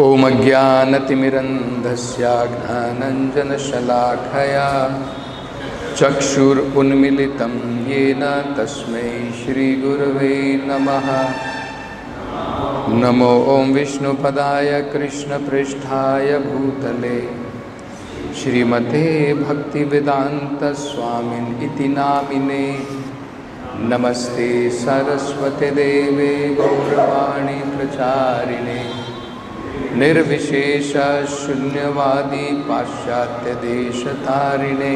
Om Ajnanatimirandhasya Gnananjanashalakaya Chakshur Unmilitam Yena Tasmai Shri Gurave Namaha. Namo Om Vishnupadaya Krishna Pristhaya Bhutale Shrimate Bhaktivedanta Swamin Iti Namine. Namaste Saraswate Deve Gauravani Pracharine Nirvishesha Shunyavadi Paschatya Deshatarine.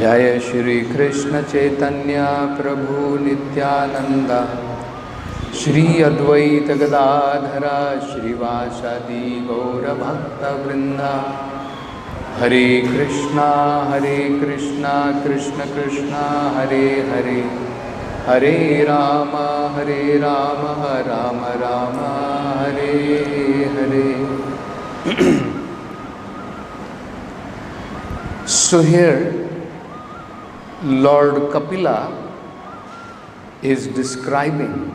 Jaya Shri Krishna Chaitanya Prabhu Nityananda Shri Advaita Gadadhara Shrivasadi Gaura Bhakta Vrinda. Hare Krishna Krishna Krishna Hare Hare, Hare Rama Rama Rama Hare Hare. So here Lord Kapila is describing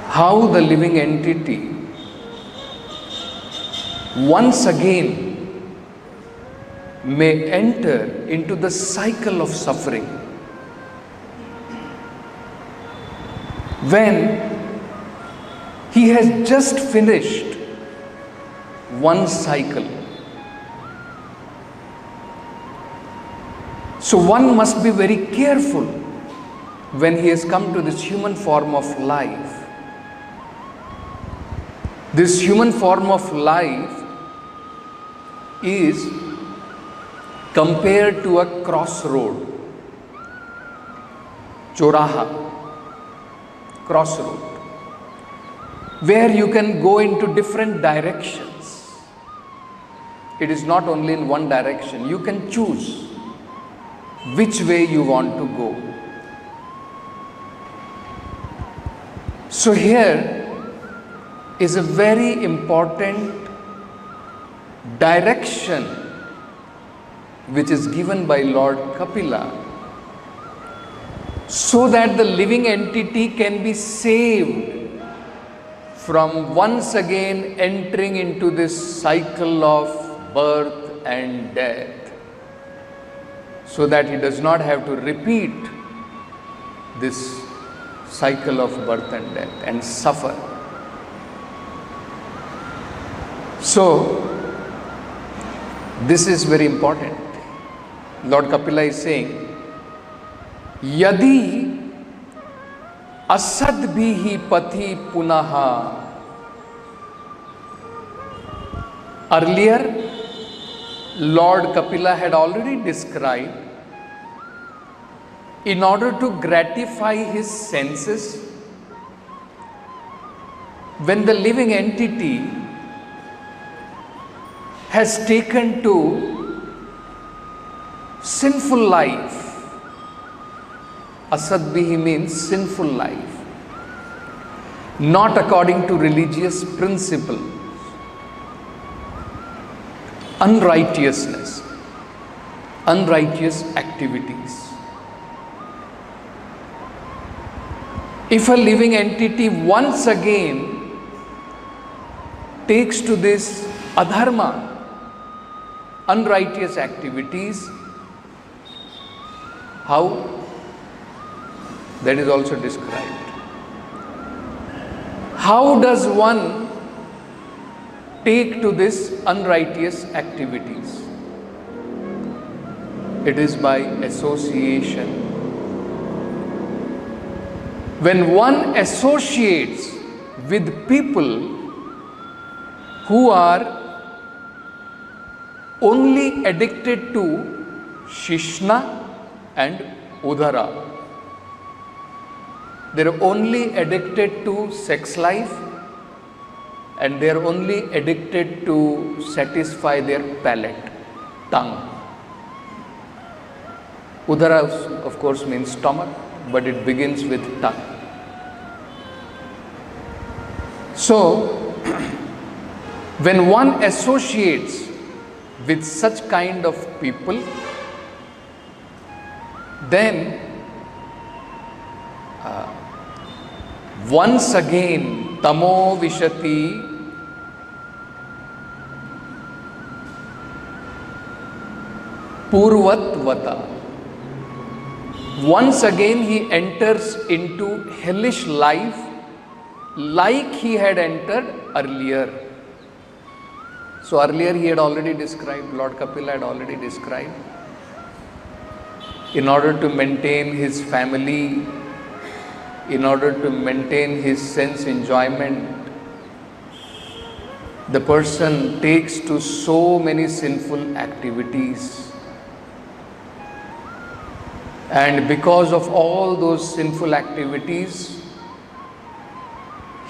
how the living entity once again may enter into the cycle of suffering when he has just finished one cycle. So one must be very careful when he has come to this human form of life. This human form of life is compared to a crossroad, choraha, crossroad, where you can go into different directions. It is not only in one direction, you can choose which way you want to go. So here is a very important direction which is given by Lord Kapila so that the living entity can be saved from once again entering into this cycle of birth and death, so that he does not have to repeat this cycle of birth and death and suffer. So this is very important. Lord Kapila is saying, Yadi asadbhihi pati punaha. Earlier, Lord Kapila had already described, in order to gratify his senses, when the living entity has taken to sinful life. Asadbhihi means sinful life, not according to religious principles. Unrighteousness, unrighteous activities. If a living entity once again takes to this adharma, unrighteous activities, how? That is also described. How does one take to this unrighteous activities? It is by association. When one associates with people who are only addicted to Shishna and Udara, they are only addicted to sex life and they are only addicted to satisfy their palate, tongue. Udara of course means stomach, but it begins with tongue. So, when one associates with such kind of people, then once again tamo vishati purvatvata. Once again he enters into hellish life like he had entered earlier. So earlier he had already described, Lord Kapila had already described, in order to maintain his family, in order to maintain his sense enjoyment, the person takes to so many sinful activities. And because of all those sinful activities,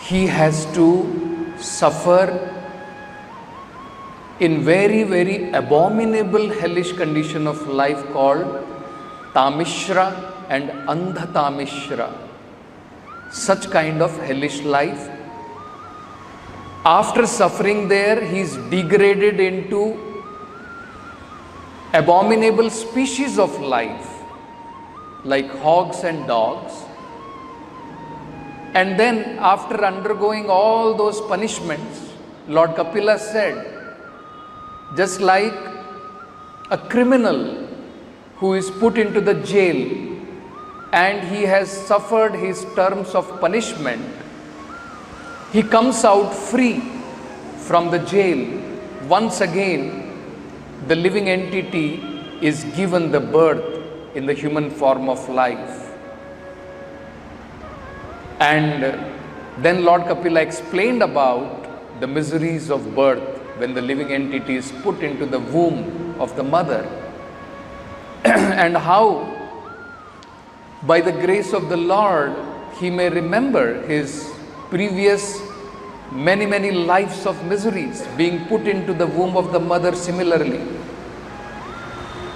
he has to suffer in very, very abominable hellish condition of life called Tamishra and Andhatamishra. Such kind of hellish life. After suffering there, he is degraded into abominable species of life like hogs and dogs. And then after undergoing all those punishments, Lord Kapila said, just like a criminal who is put into the jail and he has suffered his terms of punishment, he comes out free from the jail. Once again, the living entity is given the birth in the human form of life. And then Lord Kapila explained about the miseries of birth when the living entity is put into the womb of the mother and how by the grace of the Lord he may remember his previous many lives of miseries being put into the womb of the mother similarly.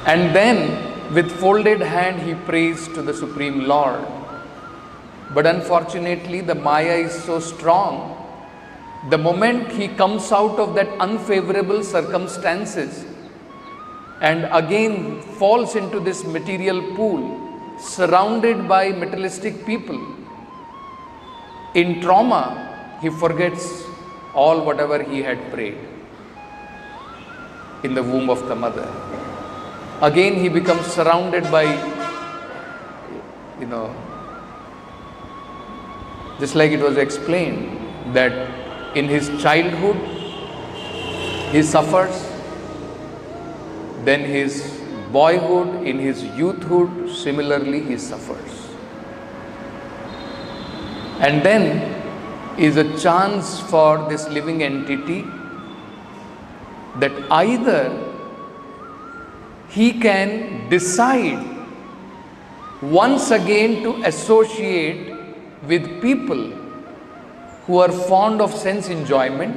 And then with folded hand he prays to the Supreme Lord. But unfortunately the Maya is so strong. The moment he comes out of that unfavorable circumstances and again falls into this material pool, surrounded by materialistic people, in trauma, he forgets all whatever he had prayed in the womb of the mother. Again he becomes surrounded by, just like it was explained, that in his childhood he suffers, then his boyhood, in his youthhood, similarly he suffers. And then is a chance for this living entity that either he can decide once again to associate with people who are fond of sense enjoyment,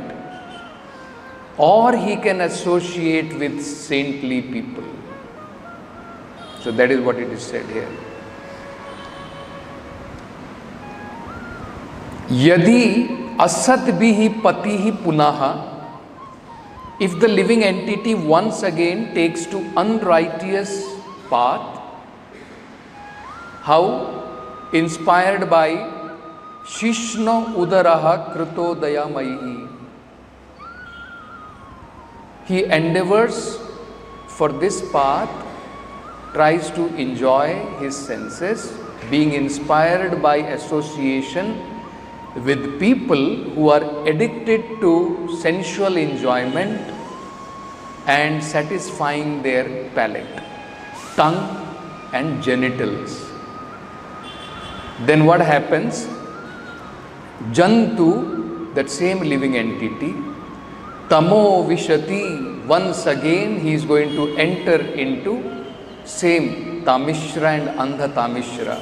or he can associate with saintly people. So that is what it is said here. Yadi asat bihi patihi punaha, if the living entity once again takes to unrighteous path, how? Inspired by Shishno udaraha krutodaya maihi. He endeavors for this path, tries to enjoy his senses, being inspired by association with people who are addicted to sensual enjoyment and satisfying their palate, tongue and genitals. Then what happens? Jantu, that same living entity, tamo vishati, once again he is going to enter into same tamishra and andha tamishra.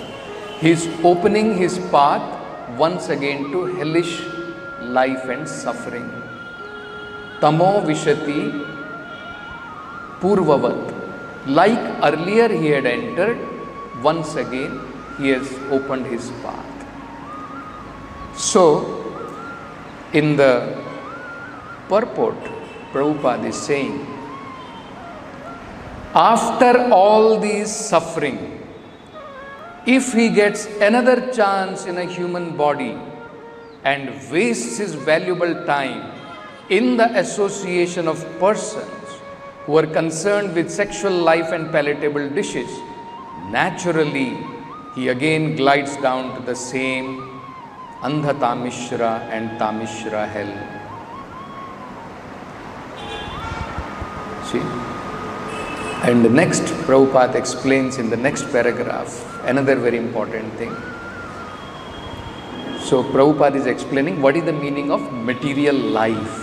He is opening his path once again to hellish life and suffering. Tamo vishati purvavat, like earlier he had entered, once again he has opened his path. So, in the purport, Prabhupada is saying, after all these suffering, if he gets another chance in a human body and wastes his valuable time in the association of persons who are concerned with sexual life and palatable dishes, naturally he again glides down to the same Andha Tamishra and Tamishra hell. See? And the next, Prabhupada explains in the next paragraph another very important thing. So Prabhupada is explaining what is the meaning of material life.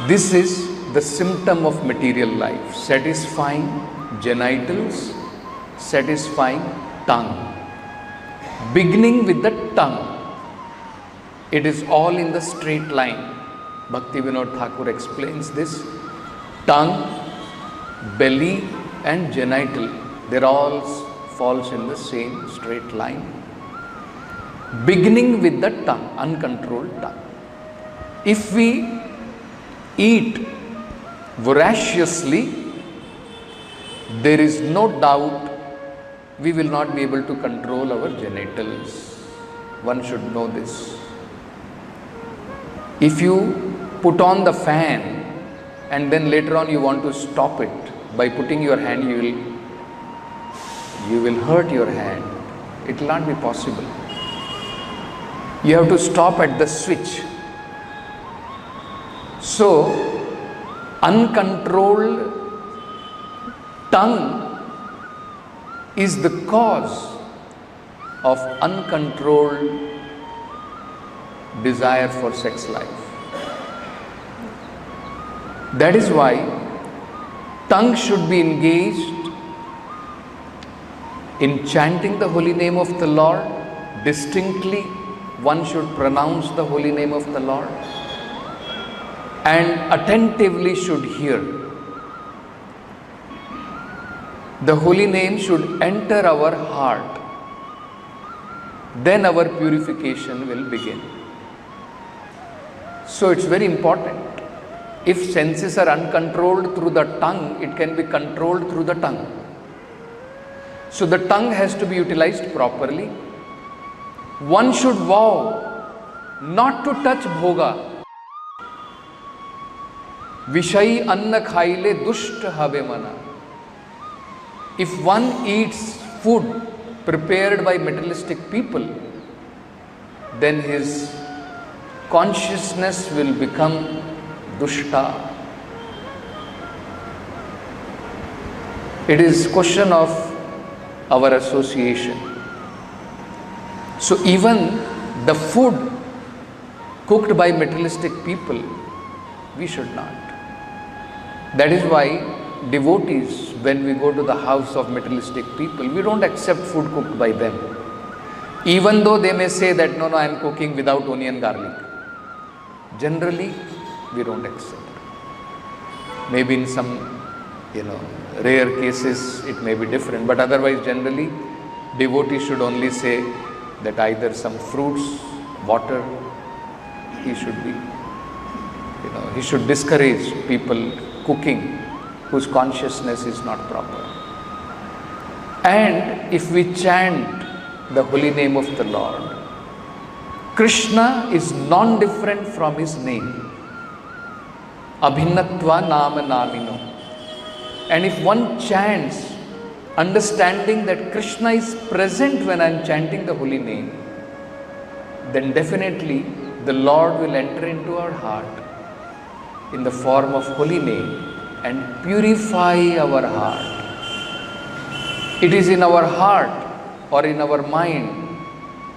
This is the symptom of material life: satisfying genitals, satisfying tongue. Beginning with the tongue, it is all in the straight line. Bhakti Vinod Thakur explains this. Tongue, belly and genital, they all falls in the same straight line. Beginning with the tongue, uncontrolled tongue. If we eat voraciously, there is no doubt we will not be able to control our genitals. One should know this. If you put on the fan and then later on you want to stop it by putting your hand, you will hurt your hand. It will not be possible. You have to stop at the switch. So, uncontrolled tongue is the cause of uncontrolled desire for sex life. That is why tongue should be engaged in chanting the holy name of the Lord. Distinctly, one should pronounce the holy name of the Lord and attentively should hear. The holy name should enter our heart. Then our purification will begin. So it's very important. If senses are uncontrolled through the tongue, it can be controlled through the tongue. So the tongue has to be utilized properly. One should vow not to touch bhoga. Vishayi anna khaile dushta have mana. If one eats food prepared by materialistic people, then his consciousness will become dushta. It is question of our association. So even the food cooked by materialistic people, we should not. That is why devotees, when we go to the house of materialistic people, we don't accept food cooked by them. Even though they may say that, no, I am cooking without onion, garlic. Generally, we don't accept. Maybe in some, rare cases it may be different, but otherwise generally, devotees should only say that either some fruits, water, he should be, he should discourage people cooking whose consciousness is not proper. And if we chant the holy name of the Lord, Krishna is non-different from his name. Abhinatva nama namino. And if one chants, understanding that Krishna is present when I am chanting the holy name, then definitely the Lord will enter into our heart in the form of holy name and purify our heart. It is in our heart or in our mind,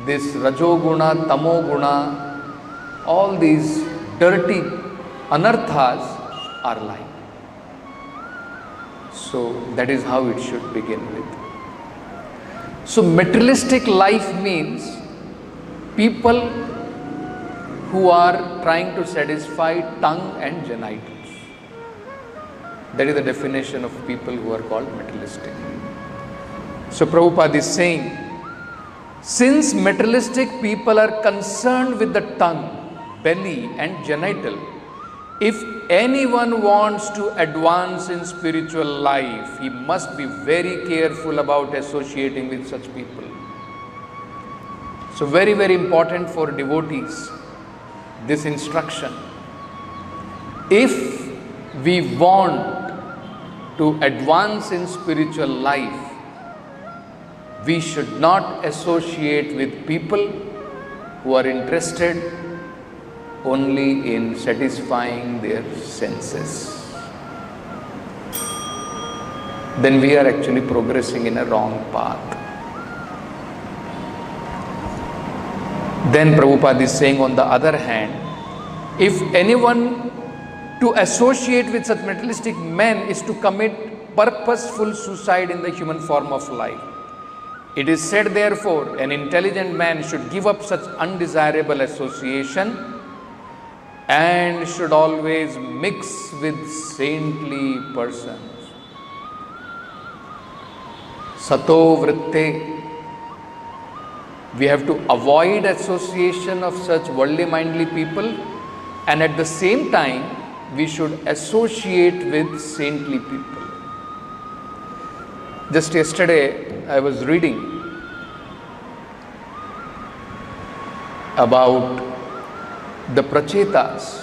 this Rajoguna, Tamoguna, all these dirty anarthas are lying. So that is how it should begin with. So materialistic life means people who are trying to satisfy tongue and genitals. That is the definition of people who are called materialistic. So Prabhupada is saying, since materialistic people are concerned with the tongue, belly and genital, if anyone wants to advance in spiritual life, he must be very careful about associating with such people. So very, very important for devotees, this instruction. If we want to advance in spiritual life, we should not associate with people who are interested only in satisfying their senses. Then we are actually progressing in a wrong path. Then Prabhupada is saying, on the other hand, if anyone to associate with such materialistic men is to commit purposeful suicide in the human form of life. It is said, therefore, an intelligent man should give up such undesirable association and should always mix with saintly persons. Sato vritte. We have to avoid association of such worldly-mindedly people, and at the same time, we should associate with saintly people. Just yesterday, I was reading about the Prachetas.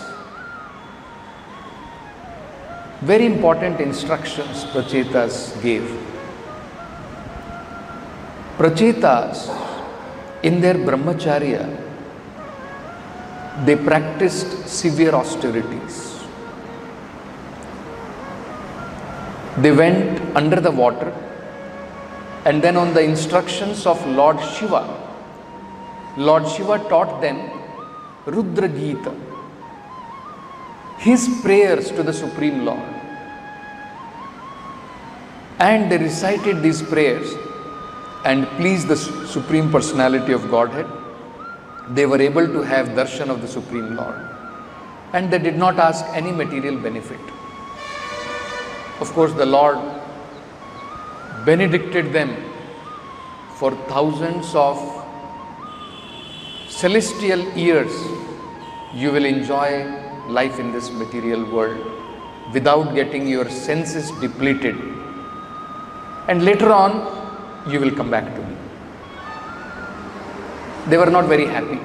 Very important instructions Prachetas gave. Prachetas, in their brahmacharya, they practiced severe austerities. They went under the water, and then on the instructions of Lord Shiva taught them Rudra Gita, his prayers to the Supreme Lord. And they recited these prayers and pleased the Supreme Personality of Godhead. They were able to have darshan of the Supreme Lord, and they did not ask any material benefit. Of course, the Lord benedicted them for thousands of celestial years. You will enjoy life in this material world without getting your senses depleted, and later on you will come back to me. They were not very happy.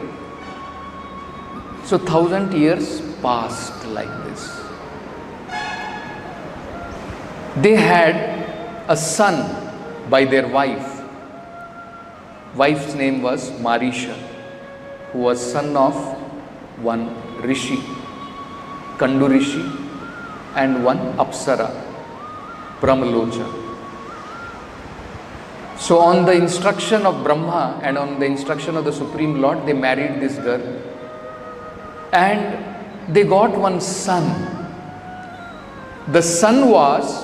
So 1,000 years passed like this. They had a son by their wife. Wife's name was Marisha, who was son of one Rishi, Kandu Rishi, and one Apsara, Brahmalocha. So on the instruction of Brahma and on the instruction of the Supreme Lord, they married this girl, and they got one son. The son was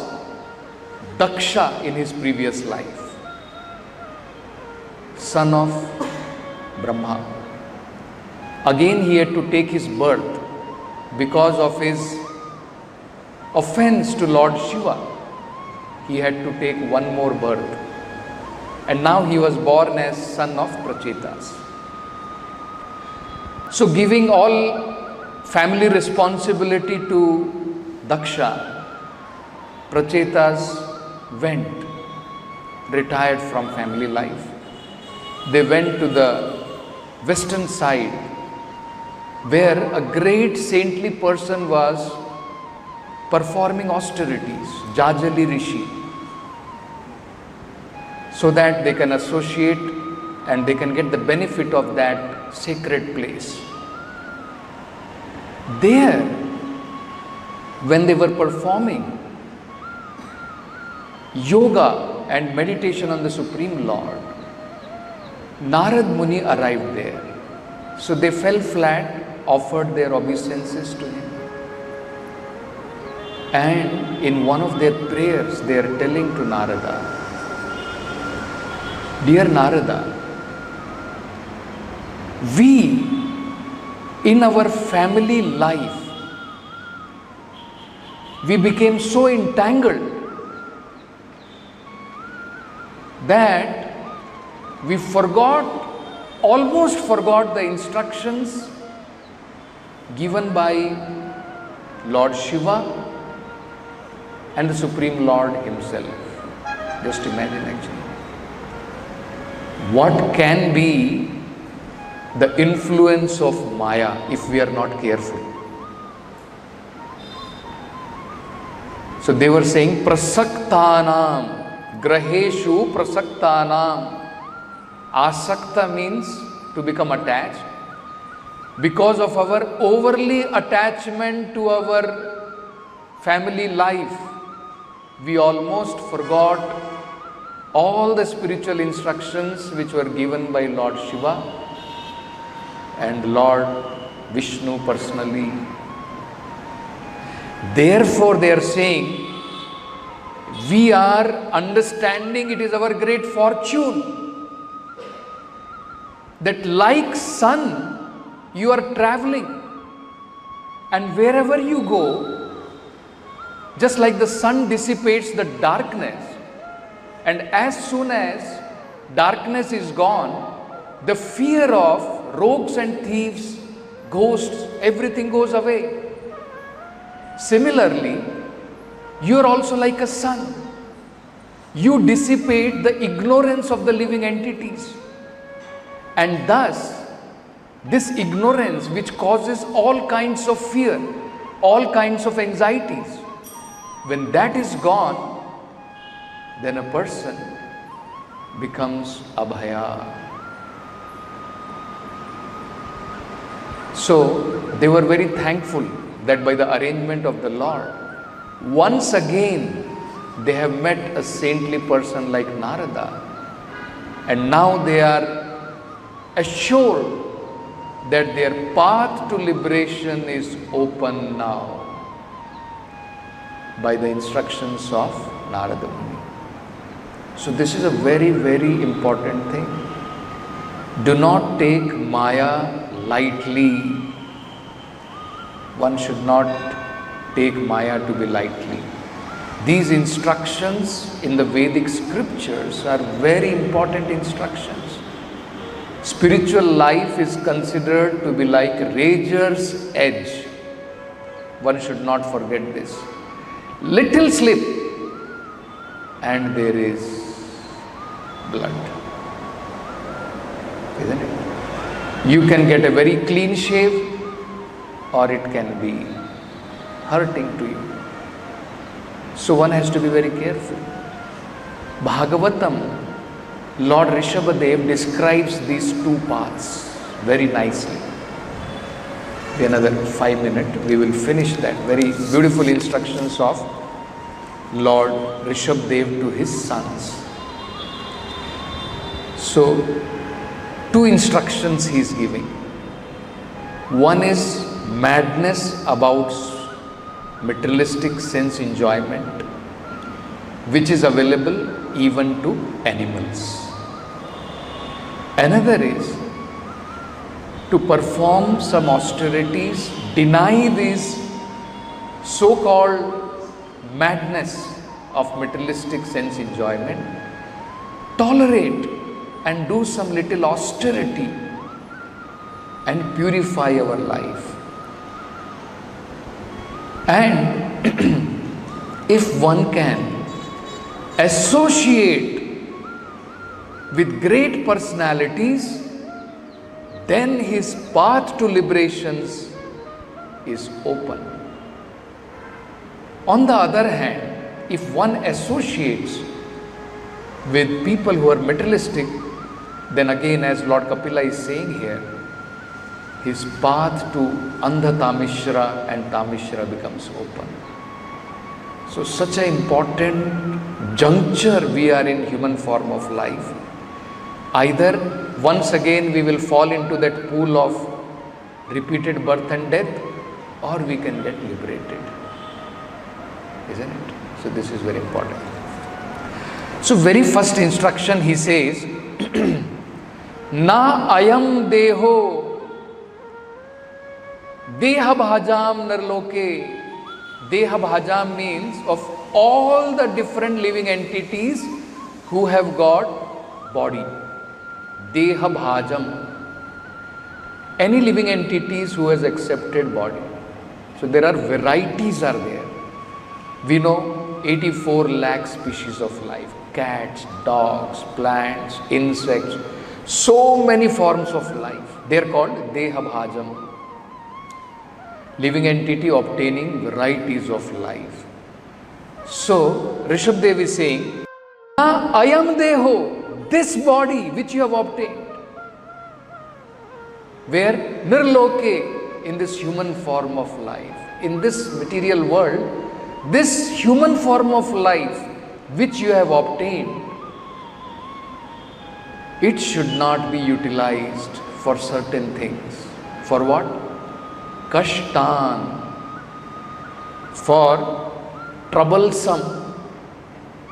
Daksha in his previous life, son of Brahma. Again he had to take his birth because of his offense to Lord Shiva. He had to take one more birth. And now he was born as son of Prachetas. So giving all family responsibility to Daksha, Prachetas went, retired from family life. They went to the western side, where a great saintly person was performing austerities, Jajali Rishi, so that they can associate and they can get the benefit of that sacred place. There, when they were performing yoga and meditation on the Supreme Lord, Narad Muni arrived there. So they fell flat, offered their obeisances to him. And in one of their prayers, they are telling to Narada, "Dear Narada, we in our family life, we became so entangled that we almost forgot the instructions given by Lord Shiva and the Supreme Lord himself." Just imagine actually. What can be the influence of Maya if we are not careful. So they were saying prasaktanam, graheshu prasaktanam. Asakta means to become attached. Because of our overly attachment to our family life, we almost forgot all the spiritual instructions which were given by Lord Shiva and Lord Vishnu personally. Therefore they are saying, we are understanding it is our great fortune that like sun, you are traveling, and wherever you go, just like the sun dissipates the darkness, and as soon as darkness is gone, the fear of rogues and thieves, ghosts, everything goes away. Similarly, you are also like a sun. You dissipate the ignorance of the living entities. And thus, this ignorance which causes all kinds of fear, all kinds of anxieties, when that is gone, then a person becomes abhaya. So, they were very thankful that by the arrangement of the Lord, once again they have met a saintly person like Narada, and now they are assured that their path to liberation is open now by the instructions of Narada Muni. So this is a very, very important thing. Do not take Maya lightly. One should not take Maya to be lightly. These instructions in the Vedic scriptures are very important instructions. Spiritual life is considered to be like razor's edge. One should not forget this. Little slip and there is blood. Isn't it? You can get a very clean shave or it can be hurting to you. So one has to be very careful. Bhagavatam, Lord Rishabhadev describes these two paths very nicely. In another 5 minutes, we will finish that. Very beautiful instructions of Lord Rishabhadev to his sons. So, two instructions he is giving. One is madness about materialistic sense enjoyment, which is available even to animals. Another is to perform some austerities, deny this so-called madness of materialistic sense enjoyment, tolerate and do some little austerity and purify our life. And if one can associate with great personalities, then his path to liberations is open. On the other hand, if one associates with people who are materialistic, then again, as Lord Kapila is saying here, his path to Andha Tamishra and Tamishra becomes open. So such an important juncture we are in human form of life. Either once again we will fall into that pool of repeated birth and death, or we can get liberated. Isn't it? So this is very important. So very first instruction he says, Na ayam deho deha bhajam narloke. Deha bhajam means of all the different living entities who have got body. Deha bhajam. Any living entities who has accepted body. So there are varieties are there. We know 84 lakh species of life. Cats, dogs, plants, insects. So many forms of life. They are called Dehabhajam. Living entity obtaining varieties of life. So, Rishabdev is saying, Ayam Deho, this body which you have obtained. Where? Nirloke, in this human form of life. In this material world, this human form of life which you have obtained, it should not be utilized for certain things. For what? Kashtan. For troublesome,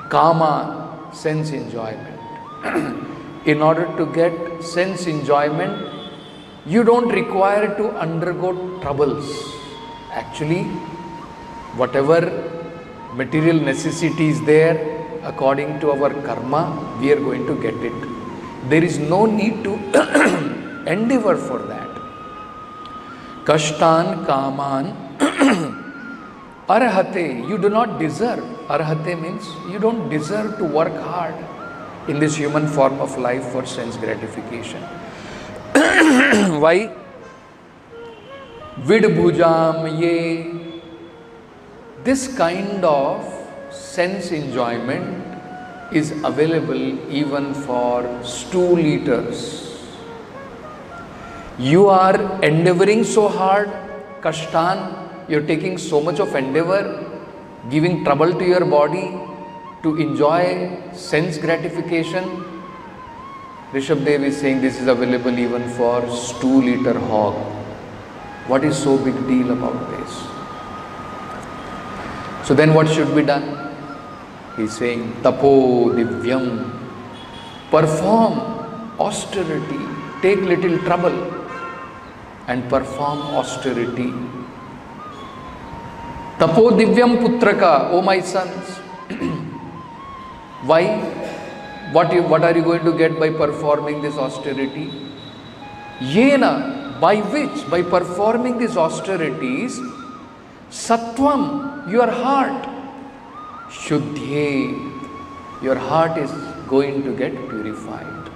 kama, sense enjoyment. In order to get sense enjoyment, you don't require to undergo troubles. Actually, whatever material necessity is there, according to our karma, we are going to get it. There is no need to endeavor for that. Kashtan kaman arhate, you do not deserve. Arhate means you don't deserve to work hard in this human form of life for sense gratification. Why? Vidbhujam ye. This kind of sense enjoyment is available even for stool eaters. You are endeavoring so hard, kashtan, you are taking so much of endeavor, giving trouble to your body to enjoy sense gratification. Rishabdev is saying this is available even for stool eater hog. What is so big deal about this? So then what should be done? He is saying, tapo divyam, perform austerity, take little trouble and perform austerity. Tapo divyam putraka, O my sons. Why? What are you going to get by performing this austerity? Yena, by which? By performing these austerities, sattvam, your heart, shuddhyet, your heart is going to get purified.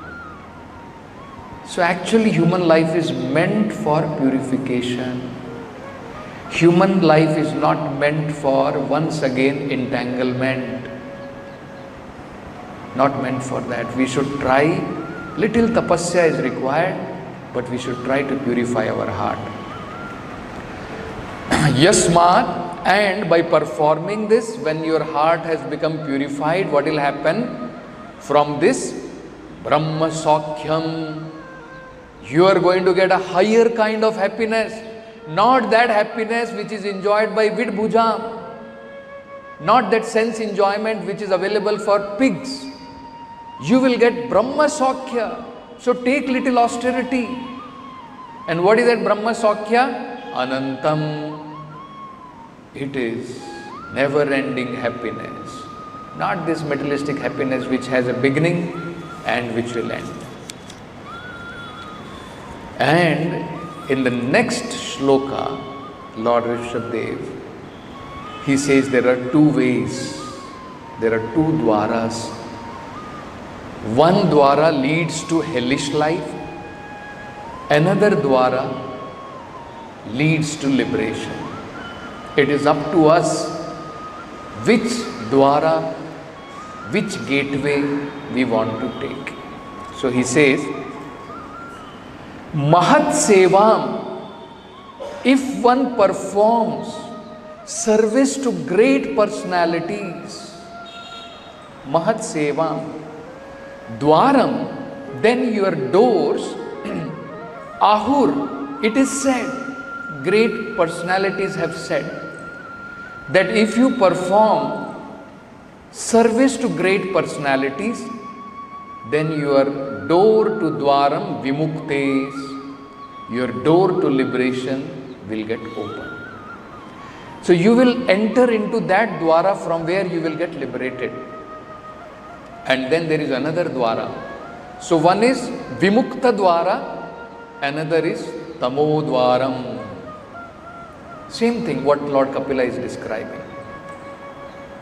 So actually human life is meant for purification. Human life is not meant for once again entanglement. Not meant for that. We should try, little tapasya is required, but we should try to purify our heart. Yasmat, and by performing this, when your heart has become purified, what will happen? From this Brahma Sakhyam, you are going to get a higher kind of happiness, not that happiness which is enjoyed by Vidbhujam, not that sense enjoyment which is available for pigs. You will get Brahma Sakhya. So take little austerity. And what is that Brahma Sakhya? Anantam. It is never-ending happiness. Not this materialistic happiness which has a beginning and which will end. And in the next shloka, Lord Rishabdev, he says there are two ways, there are two dwaras. One dwara leads to hellish life, another dwara leads to liberation. It is up to us which dwara, which gateway we want to take. So he says, Mahat Sevam, if one performs service to great personalities, Mahat Sevam, Dwaram, then your doors, Ahur, it is said, great personalities have said, that if you perform service to great personalities, then your door to Dwaram Vimuktes, your door to liberation will get open. So you will enter into that Dwara from where you will get liberated. And then there is another Dwara. So one is Vimukta Dwara, another is Tamo Dwaram. Same thing what Lord Kapila is describing.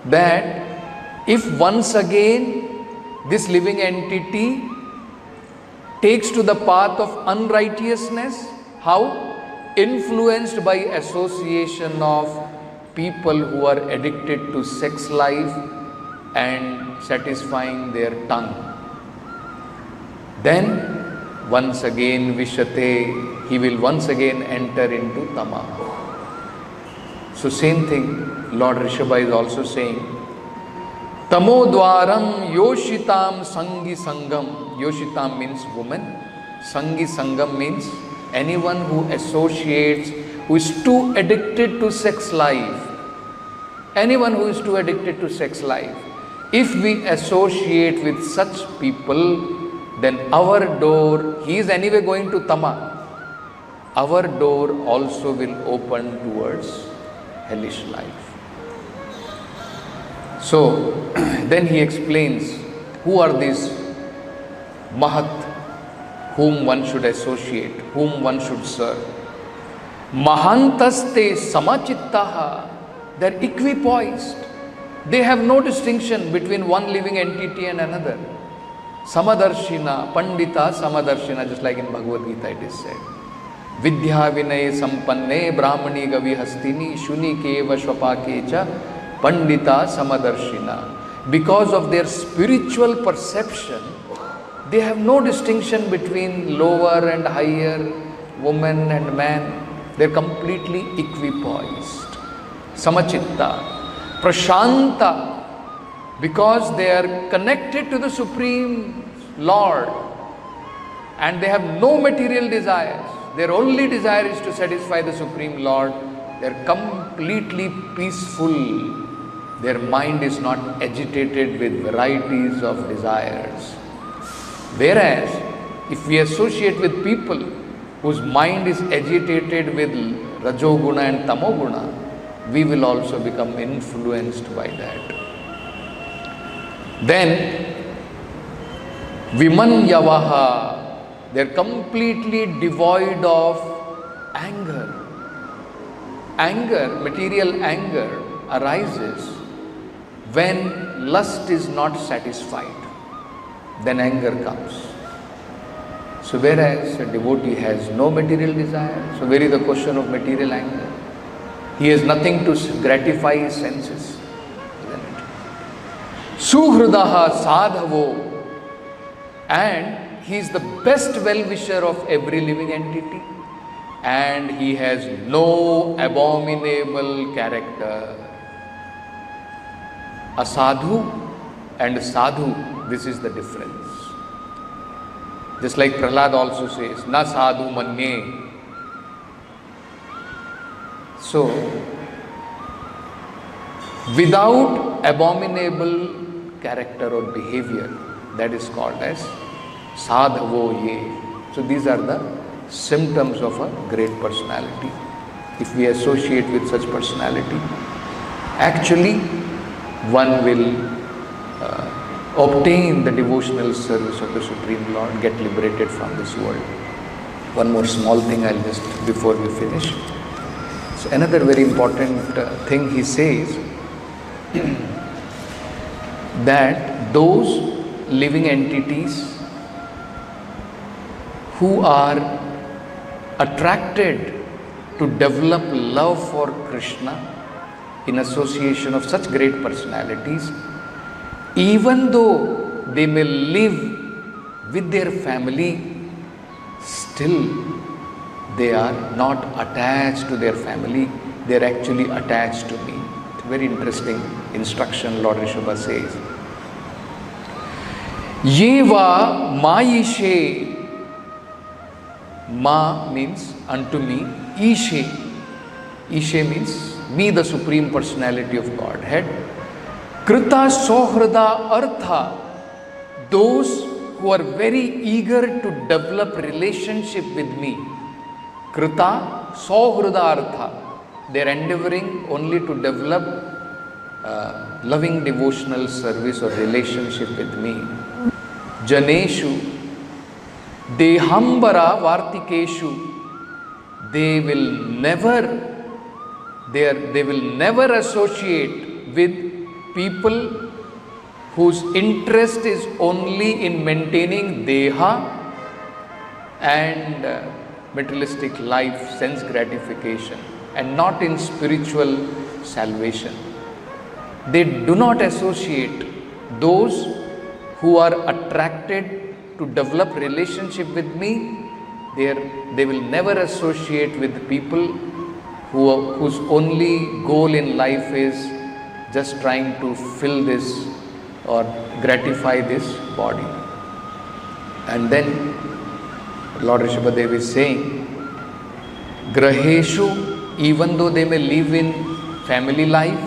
That if once again this living entity takes to the path of unrighteousness. How? Influenced by association of people who are addicted to sex life and satisfying their tongue. Then once again Vishate, he will once again enter into Tama. So same thing Lord Rishabha is also saying, Tamodwaram Yoshitam Sangi Sangam. Yoshitam means woman. Sangi Sangam means anyone who associates, who is too addicted to sex life. Anyone who is too addicted to sex life. If we associate with such people, then our door, he is anyway going to Tama, our door also will open towards hellish life. So, then he explains who are these Mahat, whom one should associate, whom one should serve. Mahantaste samachittaha, they are equipoised. They have no distinction between one living entity and another. Samadarshina, Pandita Samadarshina, just like in Bhagavad Gita it is said. Vidya Vinay Sampanne Brahmani Gavi Hastini Shuni Keva Shwapakecha Pandita Samadarshina. Because of their spiritual perception, they have no distinction between lower and higher, woman and man. They are completely equipoised. Samachitta, Prashanta, because they are connected to the Supreme Lord and they have no material desires. Their only desire is to satisfy the Supreme Lord. They are completely peaceful. Their mind is not agitated with varieties of desires. Whereas, if we associate with people whose mind is agitated with Rajoguna and Tamoguna, we will also become influenced by that. Then, Vimanyavaha, they are completely devoid of anger. Anger, material anger, arises when lust is not satisfied. Then anger comes. So whereas a devotee has no material desire, so where is the question of material anger? He has nothing to gratify his senses. Suhridaha sadhavo, and he is the best well-wisher of every living entity, and he has no abominable character. A sadhu and sadhu, this is the difference. Just like Prahlad also says, na sadhu manye. So, without abominable character or behavior, that is called as sadhavo ye. So these are the symptoms of a great personality. If we associate with such personality, actually one will obtain the devotional service of the Supreme Lord, get liberated from this world. One more small thing I'll just, before we finish. So another very important thing he says, that those living entities who are attracted to develop love for Krishna in association of such great personalities, even though they may live with their family, still they are not attached to their family, they are actually attached to me. It's a very interesting instruction Lord Rishabha says. Yeva maishe, ma means unto me, ishe, ishe means me, the Supreme Personality of Godhead. Krita sohrada artha, those who are very eager to develop relationship with me. Krita sohrada artha, they are endeavoring only to develop loving devotional service or relationship with me. Janeshu, dehambara vartikeshu, they will never associate with people whose interest is only in maintaining deha and materialistic life, sense gratification, and not in spiritual salvation. They do not associate those who are attracted to develop relationship with me. They will never associate with people whose only goal in life is just trying to fill this or gratify this body. And then Lord Rishabhadev is saying, Graheshu, even though they may live in family life,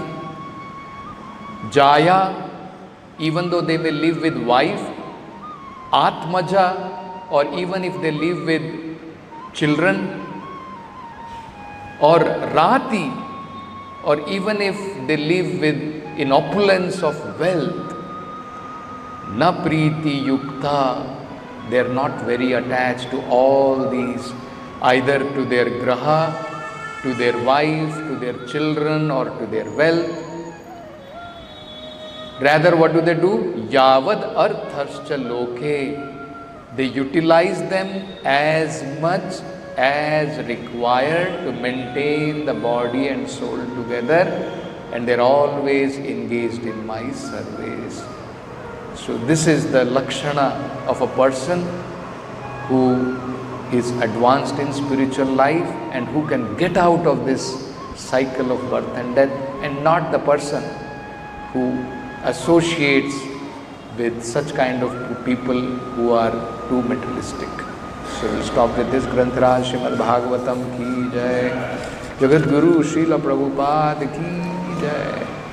Jaya, even though they may live with wife, Atmaja, or even if they live with children, or Rati, or even if they live with in opulence of wealth, Na Priti Yukta, they are not very attached to all these, either to their graha, to their wife, to their children, or to their wealth. Rather, what do? Yavad arthascha loke. They utilize them as much as required to maintain the body and soul together, and they're always engaged in my service. So this is the lakshana of a person who is advanced in spiritual life and who can get out of this cycle of birth and death, and not the person who associates with such kind of people who are too materialistic. So we'll stop with this. Granthra Srimad Bhagavatam ki jai. Jagat Guru Srila Prabhupada ki jai.